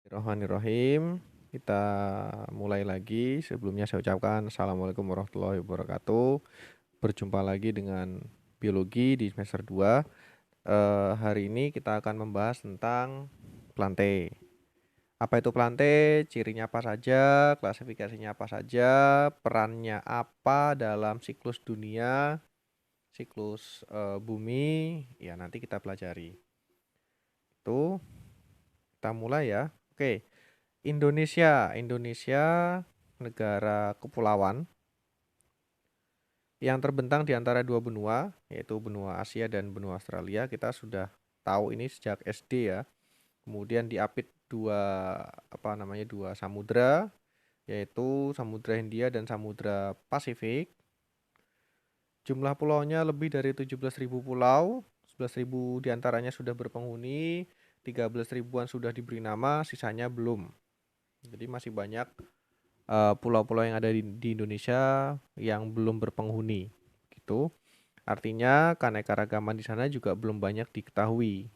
Bismillahirrahmanirrahim. Kita mulai lagi. Sebelumnya saya ucapkan Assalamualaikum warahmatullahi wabarakatuh. Berjumpa lagi dengan biologi di semester 2. Hari ini kita akan membahas tentang plante. Apa itu plante? Cirinya apa saja? Klasifikasinya apa saja? Perannya apa dalam siklus dunia, siklus bumi? Ya, nanti kita pelajari. Itu kita mulai ya. Oke. Indonesia negara kepulauan yang terbentang di antara dua benua, yaitu benua Asia dan benua Australia. Kita sudah tahu ini sejak SD ya. Kemudian diapit dua samudra, yaitu Samudra Hindia dan Samudra Pasifik. Jumlah pulaunya lebih dari 17.000 pulau, 11.000 diantaranya sudah berpenghuni, 13 ribuan sudah diberi nama, sisanya belum. Jadi masih banyak pulau-pulau yang ada di Indonesia yang belum berpenghuni gitu. Artinya keanekaragaman di sana juga belum banyak diketahui.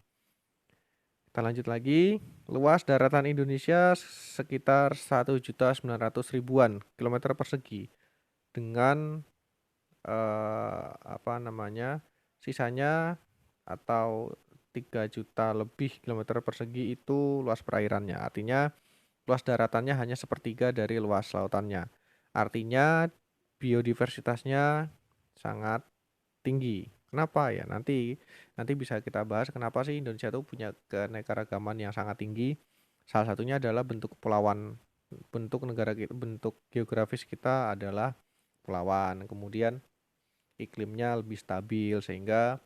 Kita lanjut lagi. Luas daratan Indonesia sekitar 1.900.000-an kilometer persegi dengan sisanya atau 3 juta lebih kilometer persegi itu luas perairannya. Artinya luas daratannya hanya sepertiga dari luas lautannya. Artinya biodiversitasnya sangat tinggi. Kenapa ya? Nanti bisa kita bahas kenapa sih Indonesia itu punya keanekaragaman yang sangat tinggi. Salah satunya adalah bentuk kepulauan. Bentuk geografis kita adalah kepulauan. Kemudian iklimnya lebih stabil sehingga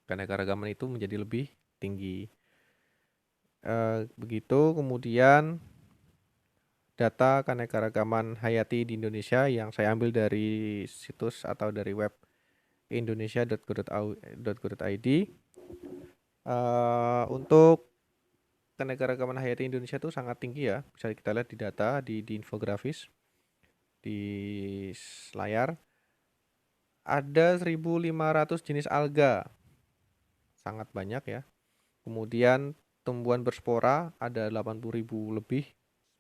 keanekaragaman itu menjadi lebih tinggi. Begitu kemudian data keanekaragaman hayati di Indonesia yang saya ambil dari situs atau dari web indonesia.go.id. Untuk keanekaragaman hayati Indonesia itu sangat tinggi ya, bisa kita lihat di data di infografis di layar. Ada 1.500 jenis alga, sangat banyak ya. Kemudian tumbuhan berspora ada 80.000 lebih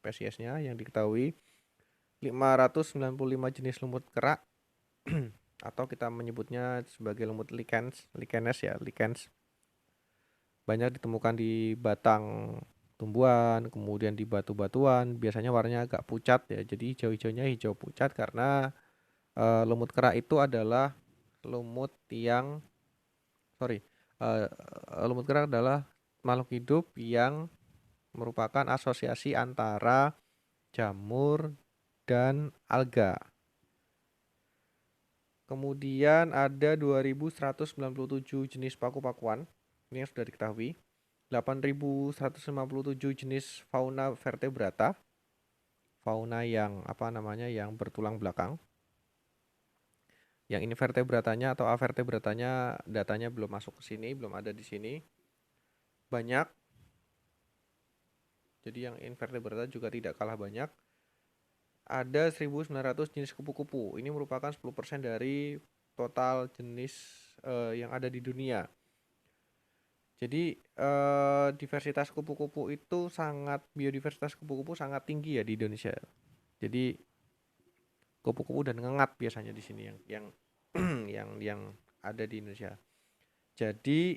spesiesnya yang diketahui. 595 jenis lumut kerak atau kita menyebutnya sebagai lumut lichens. Banyak ditemukan di batang tumbuhan, kemudian di batu-batuan, biasanya warnanya agak pucat ya. Jadi hijau-hijaunya hijau pucat karena lumut kerak itu adalah lumut yang sorry, eh, lumut kerak adalah makhluk hidup yang merupakan asosiasi antara jamur dan alga. Kemudian ada 2.197 jenis paku-pakuan, ini yang sudah diketahui. 8.157 jenis fauna vertebrata, fauna yang yang bertulang belakang. Yang ini vertebratanya atau avertebratanya datanya belum masuk ke sini, belum ada di sini. Banyak. Jadi yang invertebrata juga tidak kalah banyak. Ada 1.900 jenis kupu-kupu. Ini merupakan 10% dari total jenis yang ada di dunia. Jadi biodiversitas kupu-kupu sangat tinggi ya di Indonesia. Jadi kupu-kupu dan ngengat biasanya di sini yang yang ada di Indonesia. Jadi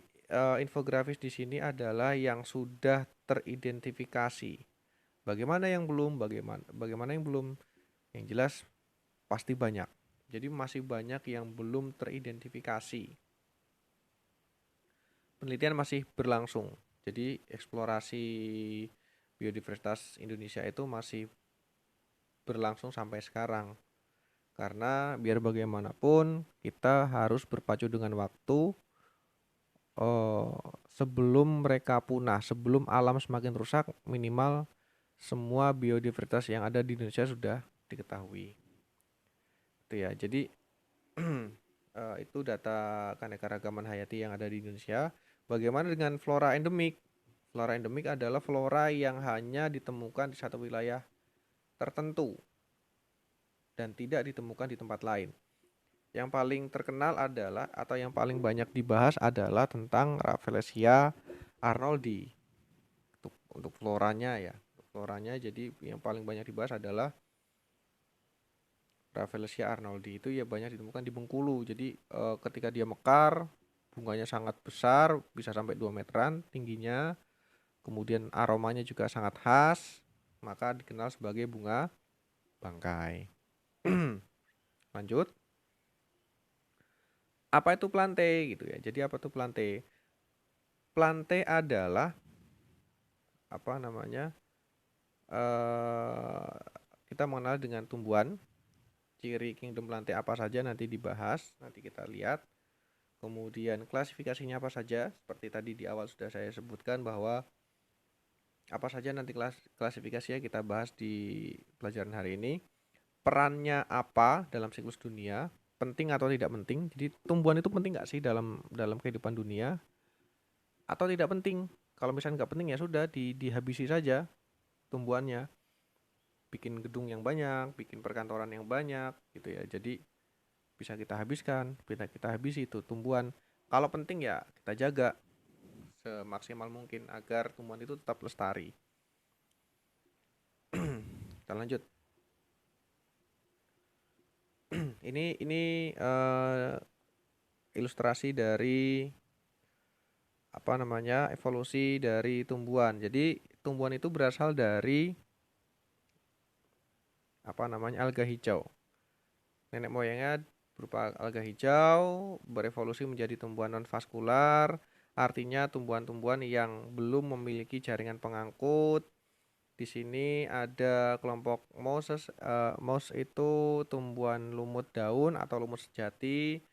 infografis di sini adalah yang sudah teridentifikasi. Bagaimana yang belum? Bagaimana yang belum? Yang jelas pasti banyak. Jadi masih banyak yang belum teridentifikasi. Penelitian masih berlangsung. Jadi eksplorasi biodiversitas Indonesia itu masih berlangsung sampai sekarang. Karena biar bagaimanapun kita harus berpacu dengan waktu sebelum mereka punah, sebelum alam semakin rusak, minimal semua biodiversitas yang ada di Indonesia sudah diketahui. Itu ya. Jadi itu data keanekaragaman hayati yang ada di Indonesia. Bagaimana dengan flora endemik? Flora endemik adalah flora yang hanya ditemukan di satu wilayah tertentu dan tidak ditemukan di tempat lain. Yang paling terkenal adalah atau yang paling banyak dibahas adalah tentang Rafflesia arnoldi. untuk floranya ya. Untuk floranya jadi yang paling banyak dibahas adalah Rafflesia arnoldi, itu ya banyak ditemukan di Bengkulu. Jadi ketika dia mekar, bunganya sangat besar, bisa sampai 2 meteran tingginya. Kemudian aromanya juga sangat khas, maka dikenal sebagai bunga bangkai. Lanjut, apa itu plante gitu ya? Jadi apa itu plante? Plante adalah apa namanya? eh kita mengenal dengan tumbuhan. Ciri kingdom plante apa saja nanti dibahas, nanti kita lihat. Kemudian klasifikasinya apa saja? Seperti tadi di awal sudah saya sebutkan bahwa apa saja nanti klasifikasinya kita bahas di pelajaran hari ini. Perannya apa dalam siklus dunia? Penting atau tidak penting? Jadi tumbuhan itu penting nggak sih dalam dalam kehidupan dunia? Atau tidak penting? Kalau misalnya nggak penting ya sudah dihabisi saja tumbuhannya. Bikin gedung yang banyak, bikin perkantoran yang banyak gitu ya. Jadi bisa kita habiskan, bisa kita habisi itu tumbuhan. Kalau penting ya kita jaga semaksimal mungkin agar tumbuhan itu tetap lestari. Kita lanjut. Ini ilustrasi dari apa namanya evolusi dari tumbuhan. Jadi tumbuhan itu berasal dari apa namanya alga hijau. Nenek moyangnya berupa alga hijau berevolusi menjadi tumbuhan non-vaskular, artinya tumbuhan-tumbuhan yang belum memiliki jaringan pengangkut. Di sini ada kelompok moses. Mos itu tumbuhan lumut daun atau lumut sejati.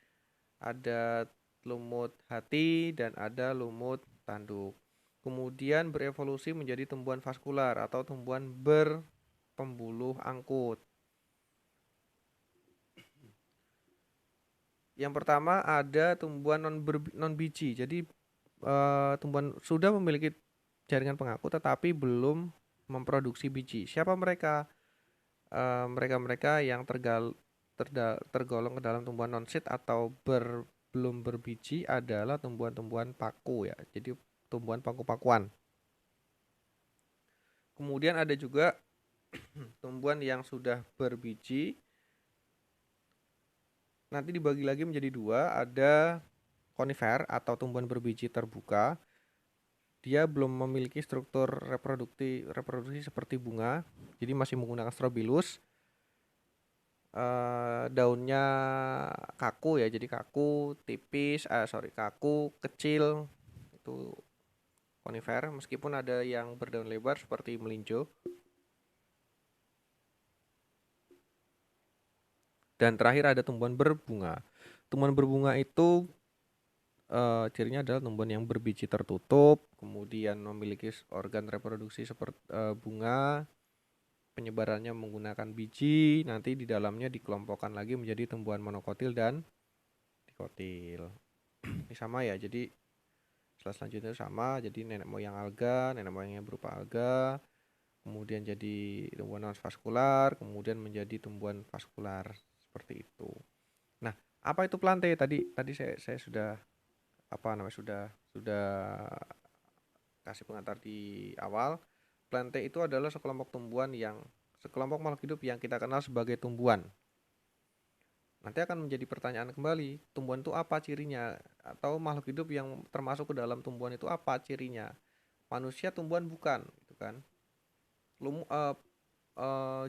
Ada lumut hati dan ada lumut tanduk. Kemudian berevolusi menjadi tumbuhan vaskular atau tumbuhan berpembuluh angkut. Yang pertama ada tumbuhan non biji. Jadi tumbuhan sudah memiliki jaringan pengangkut tetapi belum memproduksi biji. Siapa mereka? Mereka-mereka yang tergolong ke dalam tumbuhan non-seed atau belum berbiji adalah tumbuhan-tumbuhan paku ya. Jadi tumbuhan paku-pakuan. Kemudian ada juga tumbuhan yang sudah berbiji. Nanti dibagi lagi menjadi dua, ada konifer atau tumbuhan berbiji terbuka. Dia belum memiliki struktur reproduksi seperti bunga, jadi masih menggunakan strobilus. Daunnya kaku ya, jadi kaku, tipis, kaku, kecil, itu konifer. Meskipun ada yang berdaun lebar seperti melinjo. Dan terakhir ada tumbuhan berbunga. Tumbuhan berbunga itu cirinya adalah tumbuhan yang berbiji tertutup, kemudian memiliki organ reproduksi seperti bunga, penyebarannya menggunakan biji, nanti di dalamnya dikelompokkan lagi menjadi tumbuhan monokotil dan dikotil. Ini sama ya, jadi selanjutnya sama, jadi nenek moyang alga, nenek moyangnya berupa alga, kemudian jadi tumbuhan non-vaskular, kemudian menjadi tumbuhan vaskular seperti itu. Nah, apa itu plante? Tadi saya sudah apa namanya sudah kasih pengantar di awal. Plante itu adalah sekelompok makhluk hidup yang kita kenal sebagai tumbuhan. Nanti akan menjadi pertanyaan kembali, tumbuhan itu apa cirinya? Atau makhluk hidup yang termasuk ke dalam tumbuhan itu apa cirinya? Manusia tumbuhan bukan, gitu kan?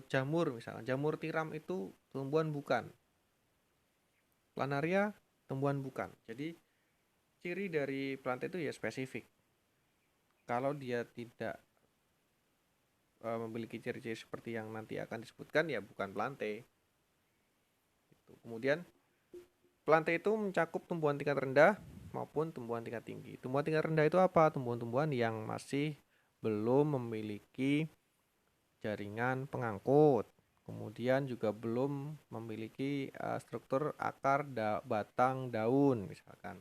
Jamur misalnya, jamur tiram itu tumbuhan bukan. Planaria tumbuhan bukan. Jadi ciri dari plante itu ya spesifik. Kalau dia tidak memiliki ciri-ciri seperti yang nanti akan disebutkan ya bukan plante. Kemudian plante itu mencakup tumbuhan tingkat rendah maupun tumbuhan tingkat tinggi. Tumbuhan tingkat rendah itu apa? Tumbuhan-tumbuhan yang masih belum memiliki jaringan pengangkut. Kemudian juga belum memiliki struktur akar, batang, daun misalkan.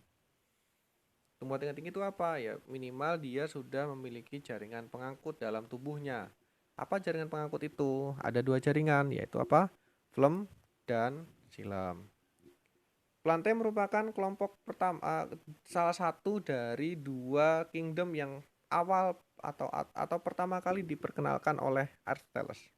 Tumbuhan tingkat tinggi itu apa? Ya minimal dia sudah memiliki jaringan pengangkut dalam tubuhnya. Apa jaringan pengangkut itu? Ada dua jaringan, yaitu apa? Phloem dan xilem. Plante merupakan kelompok pertama, salah satu dari dua kingdom yang awal atau pertama kali diperkenalkan oleh Aristoteles.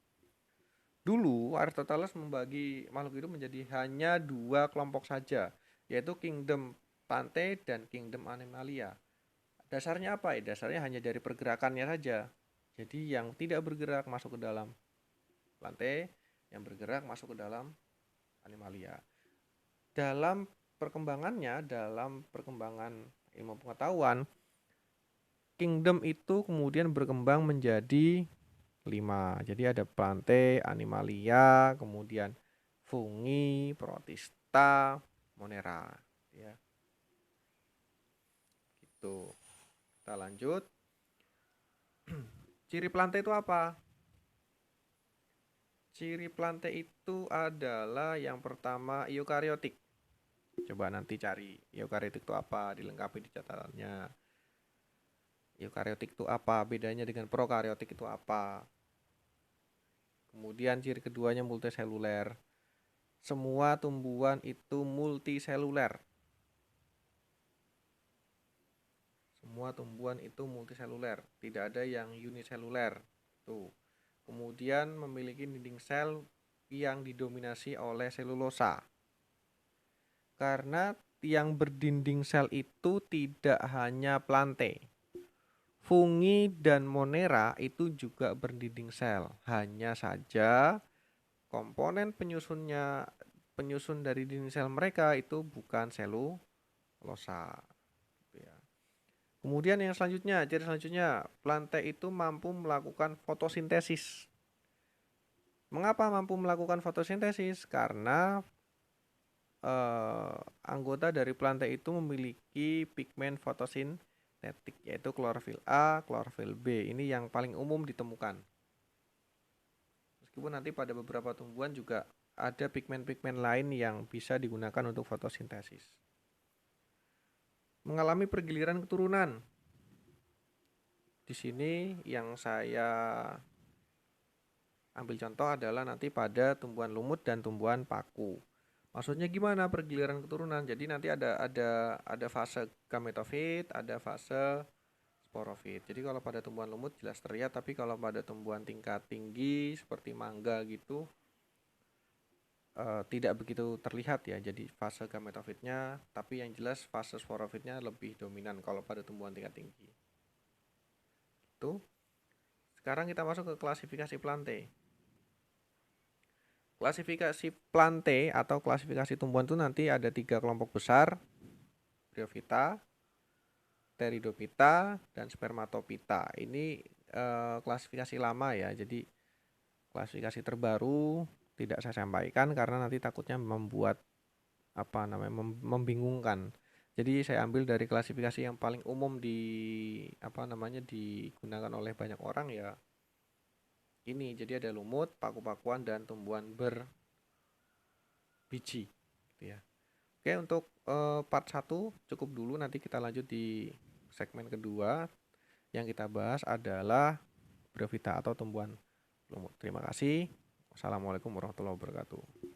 Dulu Aristoteles membagi makhluk hidup menjadi hanya dua kelompok saja, yaitu kingdom Plantae dan kingdom Animalia. Dasarnya apa? Dasarnya hanya dari pergerakannya saja. Jadi yang tidak bergerak masuk ke dalam Plantae, yang bergerak masuk ke dalam Animalia. Dalam perkembangan ilmu pengetahuan, kingdom itu kemudian berkembang menjadi 5. Jadi ada Plantae, Animalia, kemudian Fungi, Protista, Monera, ya. Gitu. Kita lanjut. Ciri Plantae itu apa? Ciri Plantae itu adalah yang pertama eukariotik. Coba nanti cari eukariotik itu apa, dilengkapi di catatannya. Eukariotik itu apa? Bedanya dengan prokariotik itu apa? Kemudian ciri keduanya multiseluler. Semua tumbuhan itu multiseluler. Semua tumbuhan itu multiseluler, tidak ada yang uniseluler. Tuh. Kemudian memiliki dinding sel yang didominasi oleh selulosa. Karena yang berdinding sel itu tidak hanya Plantae. Fungi dan Monera itu juga berdinding sel. Hanya saja komponen penyusun dari dinding sel mereka itu bukan selulosa. Kemudian yang selanjutnya, ciri selanjutnya, Plantae itu mampu melakukan fotosintesis. Mengapa mampu melakukan fotosintesis? Karena anggota dari Plantae itu memiliki pigmen fotosintetik, yaitu klorofil A, klorofil B. Ini yang paling umum ditemukan. Meskipun nanti pada beberapa tumbuhan juga ada pigmen-pigmen lain yang bisa digunakan untuk fotosintesis. Mengalami pergiliran keturunan. Di sini yang saya ambil contoh adalah nanti pada tumbuhan lumut dan tumbuhan paku. Maksudnya gimana pergiliran keturunan? Jadi nanti ada fase gametofit, ada fase sporofit. Jadi kalau pada tumbuhan lumut jelas terlihat, tapi kalau pada tumbuhan tingkat tinggi seperti mangga gitu tidak begitu terlihat ya. Jadi fase gametofitnya, tapi yang jelas fase sporofitnya lebih dominan kalau pada tumbuhan tingkat tinggi. Itu. Sekarang kita masuk ke klasifikasi Plantae. Klasifikasi Plantae atau klasifikasi tumbuhan itu nanti ada 3 kelompok besar, Bryophyta, Pteridophyta, dan Spermatophyta. Ini klasifikasi lama ya, jadi klasifikasi terbaru tidak saya sampaikan karena nanti takutnya membuat membingungkan. Jadi saya ambil dari klasifikasi yang paling umum digunakan oleh banyak orang ya. Ini jadi ada lumut, paku-pakuan, dan tumbuhan berbiji gitu ya. Oke, untuk part 1 cukup dulu, nanti kita lanjut di segmen kedua. Yang kita bahas adalah Bryophyta atau tumbuhan lumut. Terima kasih. Wassalamualaikum warahmatullahi wabarakatuh.